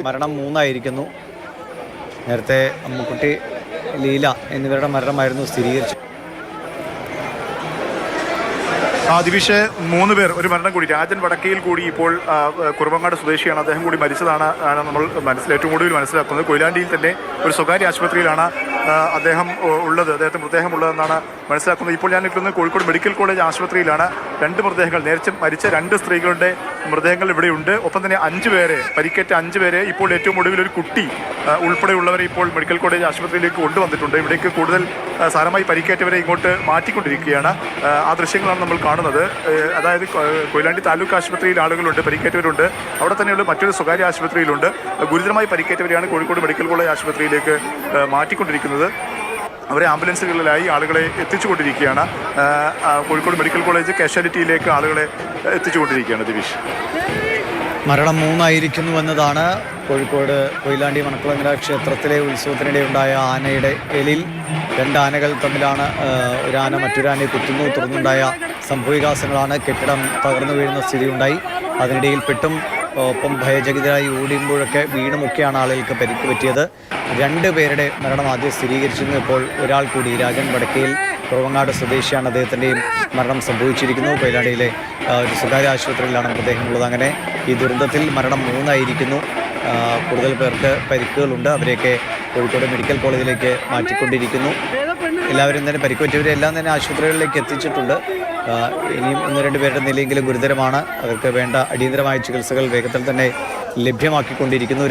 മരണം 3 നേരത്തെ അമ്മുക്കുട്ടി, ലീല എന്നിവരുടെ മരണമായിരുന്നു സ്ഥിരീകരിച്ചത്. ദിവിഷ് 3 പേർ, ഒരു മരണം കൂടി. രാജൻ വടക്കയിൽ കൂടി ഇപ്പോൾ കുറുവങ്ങാട് സ്വദേശിയാണ്, അദ്ദേഹം കൂടി മരിച്ചതാണ് നമ്മൾ ഏറ്റവും കൂടുതൽ മനസ്സിലാക്കുന്നത്. കൊയിലാണ്ടിയിൽ തന്നെ ഒരു സ്വകാര്യ ആശുപത്രിയിലാണ് അദ്ദേഹം ഉള്ളത്, അദ്ദേഹത്തിന് മൃതദേഹം ഉള്ളതെന്നാണ് മനസ്സിലാക്കുന്നത്. ഇപ്പോൾ ഞാൻ നിൽക്കുന്നത് കോഴിക്കോട് മെഡിക്കൽ കോളേജ് ആശുപത്രിയിലാണ്. 2 മൃതദേഹങ്ങൾ, നേരത്തെ മരിച്ച 2 സ്ത്രീകളുടെ മൃതദേഹങ്ങൾ ഇവിടെയുണ്ട്. ഒപ്പം തന്നെ 5 പേരെ, പരിക്കേറ്റ 5 പേരെ, ഇപ്പോൾ ഏറ്റവും ഒടുവിൽ ഒരു കുട്ടി ഉൾപ്പെടെയുള്ളവരെ ഇപ്പോൾ മെഡിക്കൽ കോളേജ് ആശുപത്രിയിലേക്ക് കൊണ്ടുവന്നിട്ടുണ്ട്. ഇവിടേക്ക് കൂടുതൽ സാരമായി പരിക്കേറ്റവരെ ഇങ്ങോട്ട് മാറ്റിക്കൊണ്ടിരിക്കുകയാണ്. ആ ദൃശ്യങ്ങളാണ് നമ്മൾ കാണുന്നത്. അതായത് കൊയിലാണ്ടി താലൂക്ക് ആശുപത്രിയിൽ ആളുകളുണ്ട്, പരിക്കേറ്റവരുണ്ട്. അവിടെ തന്നെയുള്ള മറ്റൊരു സ്വകാര്യ ആശുപത്രിയിലുണ്ട്. ഗുരുതരമായി പരിക്കേറ്റവരെയാണ് കോഴിക്കോട് മെഡിക്കൽ കോളേജ് ആശുപത്രിയിലേക്ക് മാറ്റിക്കൊണ്ടിരിക്കുന്നത്. അവരെ ആംബുലൻസുകളിലായി ആളുകളെ എത്തിച്ചുകൊണ്ടിരിക്കുകയാണ്. കോഴിക്കോട് മെഡിക്കൽ കോളേജ് കാഷ്വാലിറ്റിയിലേക്ക് ആളുകളെ എത്തിച്ചുകൊണ്ടിരിക്കുകയാണ്. ദിവിഷ്, മരണം 3 എന്നതാണ് കോഴിക്കോട് കൊയിലാണ്ടി മണക്കുളങ്ങര ക്ഷേത്രത്തിലെ ഉത്സവത്തിനിടെ ഉണ്ടായ ആനയുടെ എലിൽ 2 ആനകൾ തമ്മിലാണ്. ഒരു ആന മറ്റൊരാനയെ കുത്തുന്നു, തുടർന്നുണ്ടായ സംഭവവികാസങ്ങളാണ്. കെട്ടിടം തകർന്നു വീഴുന്ന സ്ഥിതിയുണ്ടായി. അതിനിടയിൽ പെട്ടും ഒപ്പം ഭയചകിതരായി ഓടുമ്പോഴൊക്കെ വീണുമൊക്കെയാണ് ആളുകൾക്ക് പരിക്ക് പറ്റിയത്. 2 പേരുടെ മരണം ആദ്യം സ്ഥിരീകരിച്ചിരുന്നു. ഇപ്പോൾ ഒരാൾ കൂടി, രാജൻ വടക്കയിൽ കുറുവങ്ങാട് സ്വദേശിയാണ്, അദ്ദേഹത്തിൻ്റെയും മരണം സംഭവിച്ചിരിക്കുന്നു. കൊയിലാണ്ടിയിലെ ഒരു സ്വകാര്യ ആശുപത്രിയിലാണ് മൃതദേഹമുള്ളത്. അങ്ങനെ ഈ ദുരന്തത്തിൽ മരണം 3 കൂടുതൽ പേർക്ക് പരിക്കുകളുണ്ട്. അവരെയൊക്കെ കോഴിക്കോട് മെഡിക്കൽ കോളേജിലേക്ക് മാറ്റിക്കൊണ്ടിരിക്കുന്നു. എല്ലാവരും തന്നെ പരിക്കുപറ്റിയവരെല്ലാം തന്നെ ആശുപത്രികളിലേക്ക് എത്തിച്ചിട്ടുണ്ട്. ഇനിയും 1-2 പേരുടെ നിലയെങ്കിലും ഗുരുതരമാണ്. അവർക്ക് വേണ്ട അടിയന്തരമായ ചികിത്സകൾ വേഗത്തിൽ തന്നെ ലഭ്യമാക്കിക്കൊണ്ടിരിക്കുന്നു.